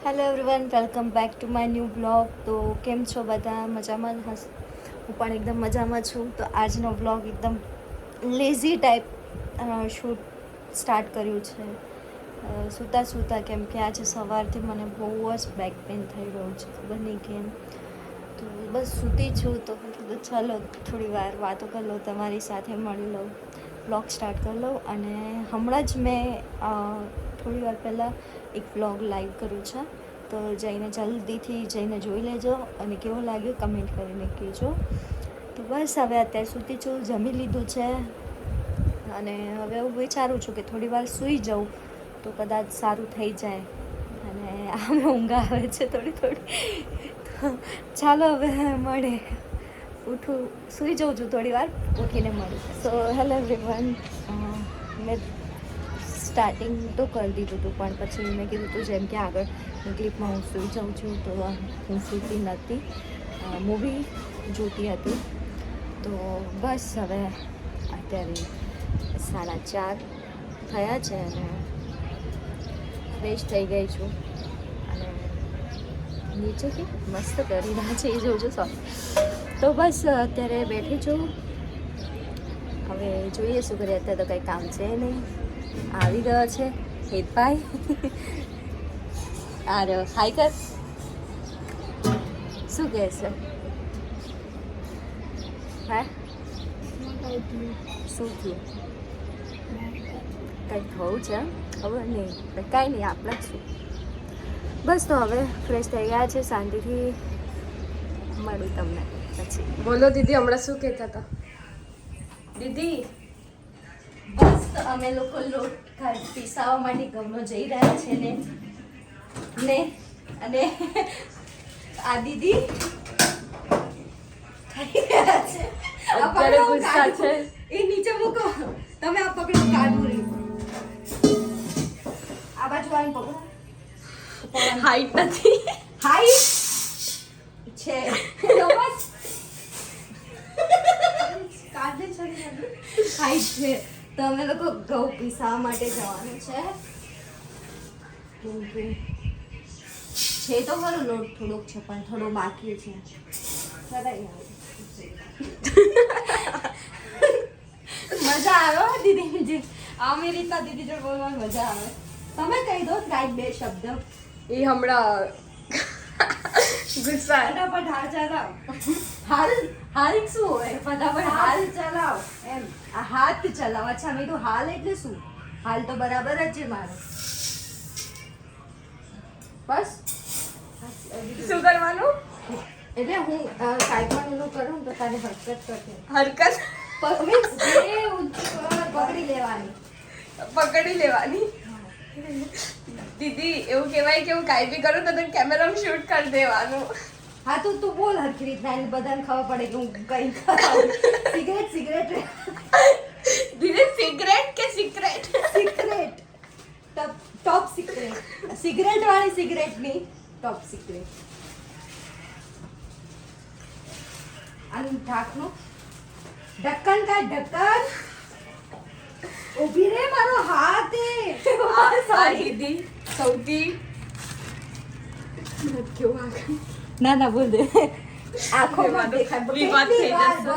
Hello everyone, welcome back to my new blog. તો કેમ છો બધા? મજામાં હશ? હું પણ એકદમ મજામાં છું. તો આજનો બ્લોગ એકદમ લેઝી ટાઈપ શૂટ સ્ટાર્ટ કર્યું છે સૂતા સૂતા, કેમ કે આજે સવારથી મને બહુ જ બેક પેઇન થઈ રહ્યું છે, ખબર નહીં કેમ. તો બસ સૂતી છું, તો કીધું ચાલો થોડી વાર વાતો કરી લઉં, તમારી સાથે મળી લઉં, બ્લોગ સ્ટાર્ટ કરી લઉં. અને હમણાં જ મેં થોડી વાર પહેલાં એક વ્લોગ લાઈવ કર્યું છે, તો જઈને જલ્દીથી જઈને જોઈ લેજો અને કેવો લાગ્યો કમેન્ટ કરીને કહેજો. તો બસ હવે અત્યારે સૂતી છું, જમી લીધું છે અને હવે હું વિચારું છું કે થોડી વાર સૂઈ જાઉં તો કદાચ સારું થઈ જાય. અને આમે ઊંઘ આવે છે થોડી થોડી. તો ચાલો હવે મળે, ઉઠું, સૂઈ જાઉં છું, થોડી વાર ઉઠીને મળી. સો હેલો એવરીવન, મેં સ્ટાર્ટિંગ તો કરી દીધું હતું, પણ પછી મેં કીધું હતું જેમ કે આગળની ક્લિપમાં હું સૂઈ જાઉં છું, તો હું સૂતી નહોતી, મૂવી જોતી હતી. તો બસ હવે અત્યારે 4:30 થયા છે અને ફ્રેશ થઈ ગઈ છું અને નીચે કે મસ્ત કરી રહ્યા છે એ જોજો. તો બસ અત્યારે બેઠી છું, હવે જોઈએ શું કરીએ. અત્યારે તો કંઈ કામ છે નહીં. આવી ગયો છે હેતભાઈ. આ રહ્યો, હાઈ કર. શું કહે છે? હા, શું થયું? કંઈક થવું છે, ખબર નહીં, કાંઈ નહીં, આપણે શું. બસ તો હવે ફ્રેશ થઈ ગયા છે, શાંતિથી મળું તમને પછી. બોલો દીદી, હમણાં શું કહેતા હતા દીદી? બસ તો અમે લોકો લોટ પીસાવા માટે ગમનો જઈ રહ્યા છે ને અને આ દીદી થઈ ગયા છે. અત્યારે ગુસ્સા છે. એ નીચે મૂકો, તમે આ પકડો કાઢું. આ બાજુ આવીને પકડો. હાઈટ નથી. હાઈટ છે હાઈટ છે. તો અમે લોકો ઘઉં પીસાવા માટે જવાનું છે. છે તો ખરો લોટ, થોડોક છે પણ થોડો બાકી છે. મજા આવે દીદી, જે આમી રીતના દીદી જોડે બોલવાની મજા આવે. તમે કહી દો કાંઈક બે શબ્દ. એ હમણાં ગુસ્સા. ફટાફટ હાલ ચલાવ. હાલ શું હોય? ફટાફટ હાલ ચલાવ એમ. આ હાથ ચલાવ. અચ્છા, મેં કીધું હાલ એટલે શું? હાલ તો બરાબર જ છે મારે. બસ શું કરવાનું? એટલે હું કાંઈ પણ એનું કરું તો તારે હરકત કરશે. હરકત પકડી લેવાની. પકડી લેવાની. દીદી એવું કહેવાય કે હું કાંઈ બી કરું તો તને કેમેરામાં શૂટ કરી દેવાનું. હા તો તું બોલ હરખી રીતના, એને બધાને ખબર પડે કે હું કઈ સિગરેટ દીદી સિગરેટ કે secret? Secret, top secret. Cigarette વાળી સિગરેટ ની ટોપ સિક્રેટ. આનું ઢાંકણું, ઢક્કન કા ઢક્કન. ઊભી રે, મારો હાથ એ. આ દીદી સૌથી કેવું આગળ. ના ના બોલ દે. આંખોમાં દેખાય. વિવાદ થઈ જશે.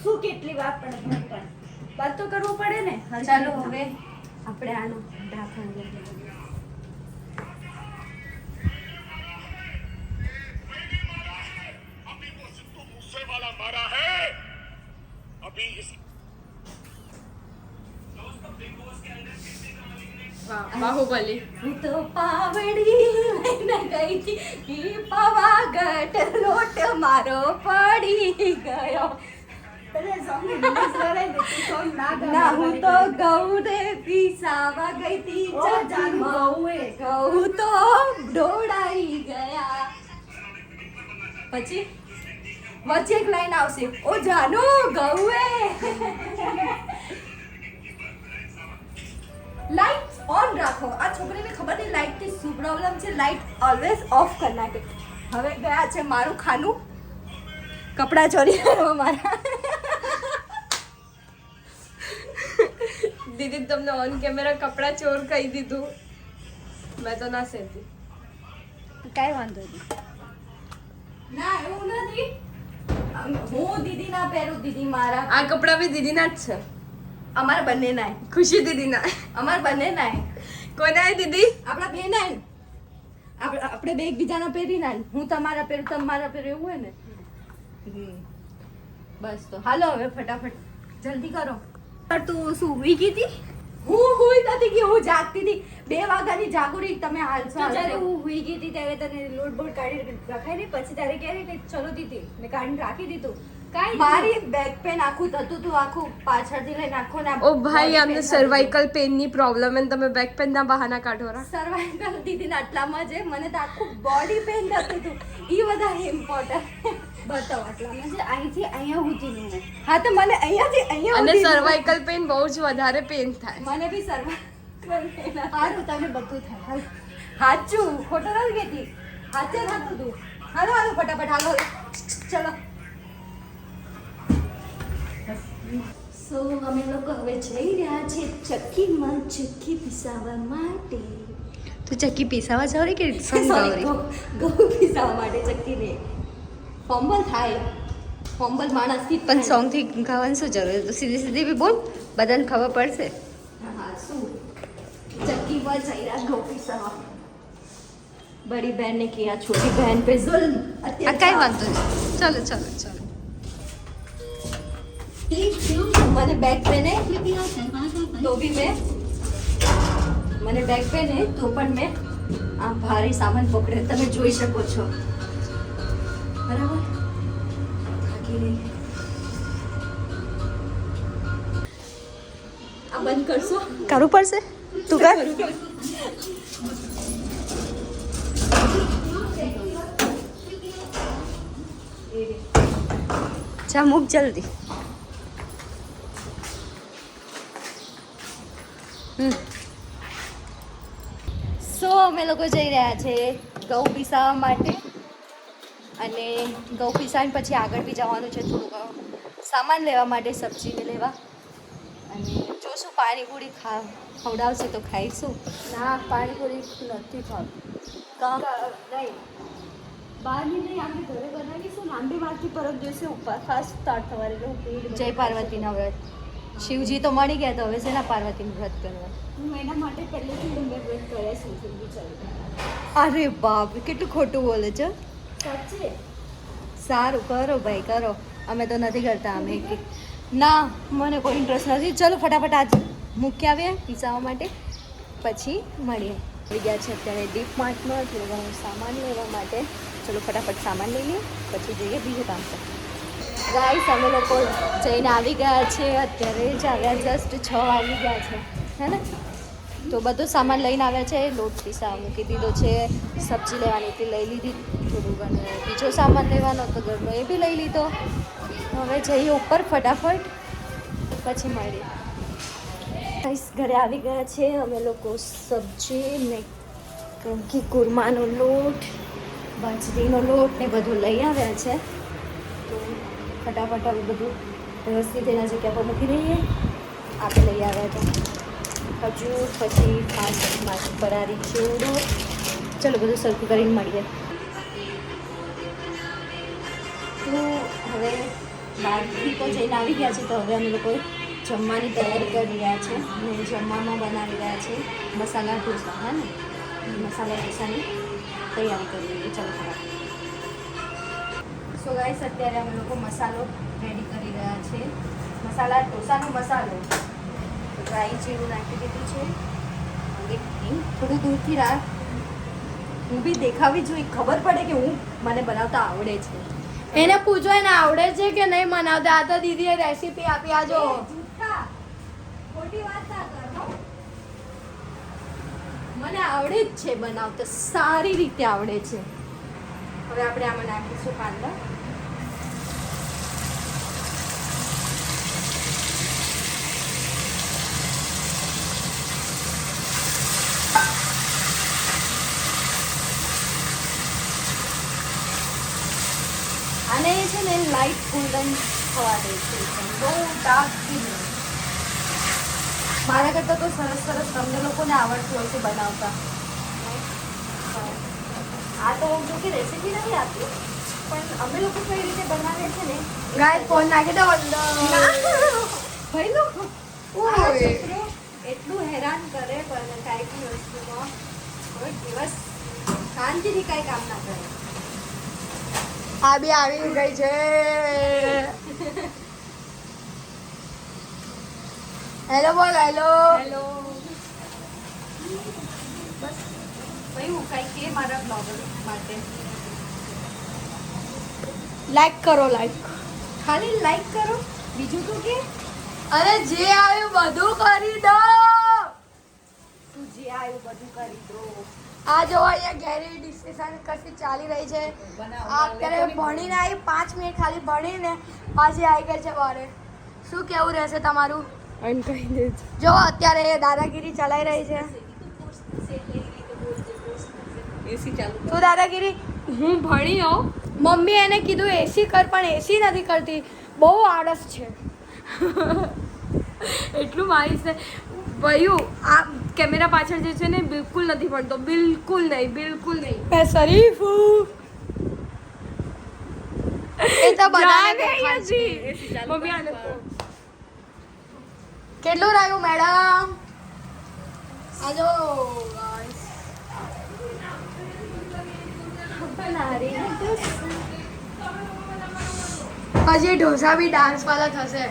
શું કેટલી વાર પણ વાત તો કરવું પડે ને. ચાલો હવે આપણે આનું ઢાંકણ લઈએ. वाला मारा है अभी इस બાહુબલી. હું તો પાવડી લઈને ગઈ હતી, પાવાગઢ લોટ મારો પડી ગયો. ના, હું તો ઘઉં રે પીસાવા ગઈ હતી, ઘઉં તો ઢોળાઈ ગયા. પછી વચ્ચે એક લાઈન આવશે, ઓ જાનુ ઘઉં એ. લાઈટ ઓન રાખો. આ છોકરીને ખબર નહીં લાઈટ થી શું પ્રોબ્લેમ છે. લાઈટ ઓલવેઝ ઓફ કરી નાખે. હવે ગયા છે મારું ખાનું, કપડાં ચોરી કરવા મારા. દીદી તમને ઓન કેમેરા કપડા ચોર કહી દીધું. મેં તો ના સેતી. કાંઈ વાંધો નહીં. ના એવું નથી. હું દીદી ના પહેરું, દીદી મારા. આ કપડાં બી દીદીના જ છે. અમારા બંને ના. ખુશી દીદીના. અમારા બંને ના. કોના હે દીદી? આપણા બે ના. આપણે બે એકબીજાના પહેરી ના. હું તમારા પહેરું, તમારા પહેરું, એવું હોય ને. બસ તો હાલો હવે ફટાફટ જલ્દી કરો. તું શું ઊંઘી ગઈ હતી? હું હુઈ નથી કે હું જાગતી હતી. 2 વાગ્યાની જાગુરી તમે હાલશો. તો જ્યારે હું ઊંઘી ગઈ હતી ત્યારે તને લોટ બોટ કાઢી રખાય ને પછી તારે ક્યારે કઈ ચલો દીધી મેં કાઢીને રાખી દીધું. કાંઈ મારી બેક પેન આખું થતું હતું, આખું પાછળથી લઈને આખું ના. ઓ ભાઈ આમને સર્વાઇકલ પેનની પ્રોબ્લેમ અને તમે બેક પેનના બહાના કાઢો રા. સર્વાઇકલ દીદીને આટલામાં છે, મને તો આખું બોડી પેન થતું હતું. ઈ વધારે ઇમ્પોર્ટન્ટ. બતાવો આટલામાં છે અહીંથી અહીંયા સુધીનું. હા તો મને અહીંયાથી અહીંયા અને સુધીનું. સર્વાઇકલ પેન બહુ જ વધારે પેન થાય. મને બી સર્વાઇકલ પેન. સારું તમને બધું થાય. હાલ. હાચું ખોટો નથી કહેતી. હાચે થતું હતું. હાલો હાલો ફટાફટ હાલો. ચલો. સો અમે લોકો હવે જઈ રહ્યા છે ચક્કીમાં ચક્કી પીસાવા માટે. તો ચક્કી પીસાવા જાવ રે કે સોરી ઘઉં પીસાવા માટે ચક્કીને ફોમ્બલ થાય. ફોમ્બલ માણસથી જ પણ થાય. સોંગથી ગાવાની શું જરૂર તો સીધી સીધી બી બોલ બધાને ખબર પડશે. હા શું चक्की पर जई रहा घोटी सा बड़ी बहन ने किया छोटी बहन पे जुल्म આ કાંઈ વાંધો નહીં. ચાલો ચાલો ચાલો. मैंने बैग पहने तो भी मैं मैंने बैग पहने तो પણ મેં આ ભારી સામાન પકડે તમે જોઈ શકો છો બરાબર થાકી ગઈ આ બંધ કરશો કરવું પડશે તું કર. જા મૂક જલ્દી. સો અમે લોકો જઈ રહ્યા છે ઘઉં પીસાવા માટે અને ઘઉં પીસાવીને પછી આગળ બી જવાનું છે થોડુંક સામાન લેવા માટે સબ્જીને લેવા અને જોશું પાણીપુરી ખવડાવશે તો ખાઈશું. ના પાણીપુરી નથી ખાવ નહીં બહારની નહીં આપણે ઘરે બનાવીશું લાંબી મારથી પરત દિવસે ઉપવાસ સ્ટાર્ટ થવાની એટલે હું પેટ જય પાર્વતીના વ્રત. શિવજી તો મળી ગયા તો હવે છે ને પાર્વતીનું વ્રત કરવા. હું એના માટે પહેલેથી જ મેં વેટ કર્યા છું ફિલ્મી ચાલી અરે બાપ કેટલું ખોટું બોલે છે. સાચે સારું કરો ભાઈ કરો. અમે તો નથી કરતા અમે ના મને કોઈ ઇન્ટરેસ્ટ નથી. ચલો ફટાફટ આજ મૂકી આવીએ પીસાવા માટે પછી મળીએ. આવી ગયા છે અત્યારે ડીપ માર્ટમાં થોડું ઘણું સામાન લેવા માટે. ચલો ફટાફટ સામાન લઈ લઈએ પછી જઈએ બીજું કામ પર. ગાઈસ અમે લોકો જઈને આવી ગયા છે અત્યારે જ આવ્યા જસ્ટ 6 વાગી ગયા છે હે ને. તો બધો સામાન લઈને આવ્યા છે. લોટ પીસા મૂકી દીધો છે. સબ્જી લેવાની હતી લઈ લીધી. થોડું ઘણું બીજો સામાન લેવાનો તો ઘરનો એ બી લઈ લીધો. હવે જઈએ ઉપર ફટાફટ પછી મળીએ. ગાઈસ ઘરે આવી ગયા છે અમે લોકો. સબ્જી ને ઘી કુરમાનો લોટ બાજરીનો લોટ ને બધું લઈ આવ્યા છે. તો ફટાફટ હવે બધું વ્યવસ્થિત એના જગ્યા પર મૂકી દઈએ. આપણે લઈ આવ્યા હતા ખજૂર પછી પાંચ ફરારી ચેવડો. ચલો બધું સરખું કરીને મળીએ. તો હવે બહારથી તો જઈને આવી ગયા છે તો હવે અમે લોકો જમવાની તૈયારી કરી રહ્યા છે અને જમવામાં બનાવી રહ્યા છે મસાલા ઢોસા હા ને મસાલા ઢોસાની તૈયારી કરી રહી. ચાલો ખરાબ. સો ગાઈસ અત્યારે અમે લોકો મસાલો રેડી કરી રહ્યા છે. મસાલા ઢોસાનો મસાલો ડ્રાય જીરું નાખી દીધું છે. એક મિનિટ થોડું દૂરથી રાખ. હું બી દેખાવી જોઈએ ખબર પડે કે હું મને બનાવતા આવડે છે. એને પૂછો એને આવડે છે કે નહીં બનાવતા. આ તો દીદીએ રેસીપી આપી આજો. ખોટી વાત ના કરો. મને આવડે જ છે બનાવતા સારી રીતે આવડે છે. હવે આપણે આમાં નાખીશું કાંદા. આને છે ને લાઈટ ગોલ્ડન થવા દે છે બહુ ડાર્ક બી મારા કરતાં તો સરસ સરસ તમને લોકોને આવડતું હશે બનાવતા. આ તો જો કે રેસીપી નથી આપી, પણ અમે લોકો કઈ રીતે બનાવીએ છીએ ને ગાઈસ ફોન નાખી દો અંદર. ભાઈ લો ઓય. આ છોકરો એટલું હેરાન કરે પણ કાંઈ બી વસ્તુમાં કોઈ દિવસ શાંતિથી કાંઈ કામ ના કરે. આ બી આવી ગઈ છે. હેલો બોલ હેલો. હેલો બસ ભાઈ હું કાંઈ કે મારા બ્લોગર માટે લાઈક કરો લાઈક. ખાલી લાઈક કરો, બીજું તો કે અરે જે આવ્યું બધું કરી દો. તું જે આવ્યું બધું કરી દો. આ જો અહીંયા ગેરી ડિસ્કશન કશી ચાલી રહી છે. આ અત્યારે ભણીને આવી 5 મિનિટ ખાલી ભણીને પાછી આવી ગઈ છે બારે. શું કેવું રહેશે તમારું? જો અત્યારે દાદાગીરી ચલાવી રહી છે. એસી ચાલુ તો દાદાગીરી હું ભણી હોઉં, મમ્મી એને કીધું એસી કર પણ એસી નથી કરતી. બહુ આળસ છે. એટલું મારીશ ને ભયું. આ કેમેરા પાછળ જે છે ને બિલકુલ નથી ભણતો, બિલકુલ નહીં, બિલકુલ નહીં. મેં શરીફ એ તો બધાને મમ્મી આને કેટલું રહ્યું મેડમ? આજો હજી ઢોસા બી ડાન્સ વાળા થશે.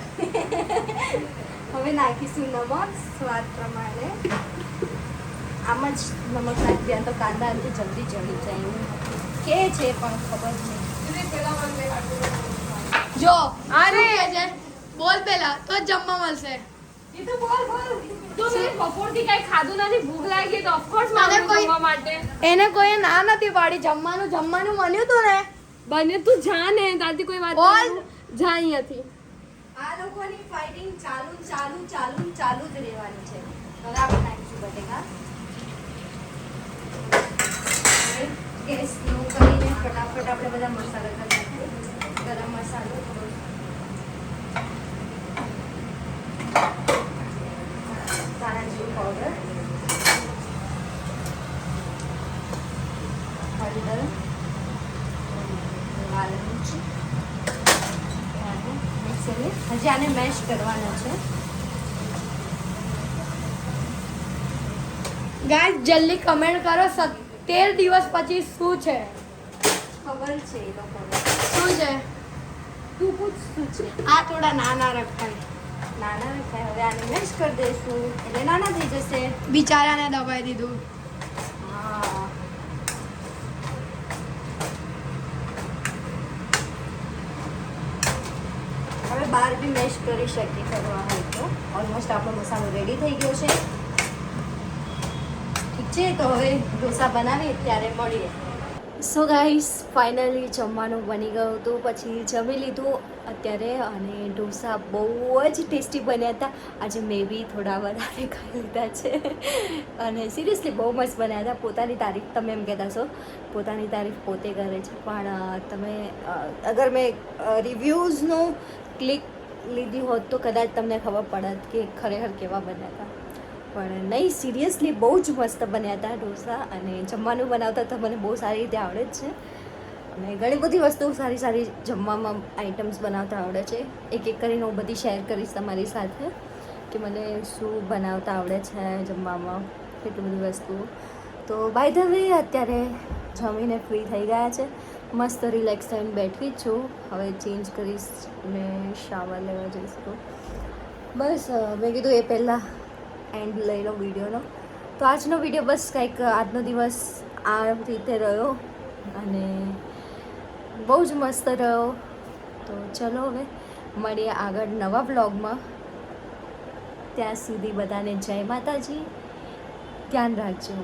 હવે નાખીશું નમક સ્વાદ પ્રમાણે. આમ જ નમક નાખી દે તો કાંદા અંતે જલ્દી જળી જાય કે છે પણ ખબર નહીં. જો અરે છે બોલ પેલા તો જ જમવા મળશે. એ તો બોલ તો મેં બપોરથી કઈ ખાધું નથી, ભૂખ લાગી તો ઓફકોર્સ મને મારે કોઈ- જમવા માટે એને કોઈ ના નથી પાડી. જમવાનું મળ્યું તું ને. બને તું જા ને, તારથી કોઈ વાત બોલ. નહીં. જા અહીંયાથી. આ લોકોની ફાઇટિંગ ચાલુ ચાલુ ચાલુ ચાલુ જ રહેવાની છે. હવે આપણે નાખીશું બટેકા. હવે ગેસ સ્લો કરીને ફટાફટ આપણે બધા મસાલા કરી નાખીએ. ગરમ મસાલો, ધાણા જીરું પાવડર, હળદર, લાલ મિરચી, હજી આને મેશ કરવાનો છે. ગાઈસ જલ્દી કમેન્ટ કરો 17 દિવસ પછી શું છે? ખબર છે એ લોકોને. શું છે? તું પૂછ શું છે. આ થોડા નાના રખાય. નાના રખાય. હવે આને મેશ કરી દઈશું એટલે નાના થઈ જશે. બિચારાને દબાઈ દીધું. હા હવે બાર બી મેશ કરી શકીએ કરવા હોય તો. ઓલમોસ્ટ આપણો મસાલો રેડી થઈ ગયો છે. ઠીક છે, તો હવે ઢોસા બનાવીએ ત્યારે મળીએ. સો ગાઈસ ફાઇનલી જમવાનું બની ગયું હતું, પછી જમી લીધું અત્યારે. અને ઢોસા બહુ જ ટેસ્ટી બન્યા હતા. આજે મેં બી થોડા વધારે ખાઈ લીધા છે. અને સિરિયસલી બહુ મસ્ત બન્યા હતા. પોતાની તારીફ તમે એમ કહેતા છો, પોતાની તારીફ પોતે કરે છે. પણ તમે અગર મેં રિવ્યૂઝનું ક્લિક લીધી હોત તો કદાચ તમને ખબર પડત કે ખરેખર કેવા બન્યા હતા. પણ નહીં, સિરિયસલી બહુ જ મસ્ત બન્યા હતા ઢોસા. અને જમવાનું બનાવતા તો મને બહુ સારી રીતે આવડે જ છે. અને ઘણી બધી વસ્તુ સારી સારી જમવામાં આઇટમ્સ બનાવતા આવડે છે. એક એક કરીને હું બધી શેર કરીશ તમારી સાથે કે મને શું બનાવતા આવડે છે જમવામાં, કેટલી બધી વસ્તુઓ. તો બાય ધ વે અત્યારે જમીને ફ્રી થઈ ગયા છે. મસ્ત રિલેક્સ થઈને બેઠી જ છું. હવે ચેન્જ કરીશ ને શાવર લેવા જઈશ. તો બસ મેં કીધું એ પહેલાં એન્ડ લઈ લો વિડીયોનો. તો આજનો વિડીયો બસ કંઈક આજનો દિવસ આ રીતે રહ્યો અને બહુ જ મસ્ત રહ્યો. તો ચલો હવે મળીએ આગળ નવા બ્લોગમાં. ત્યાં સુધી બધાને જય માતાજી. ધ્યાન રાખજો.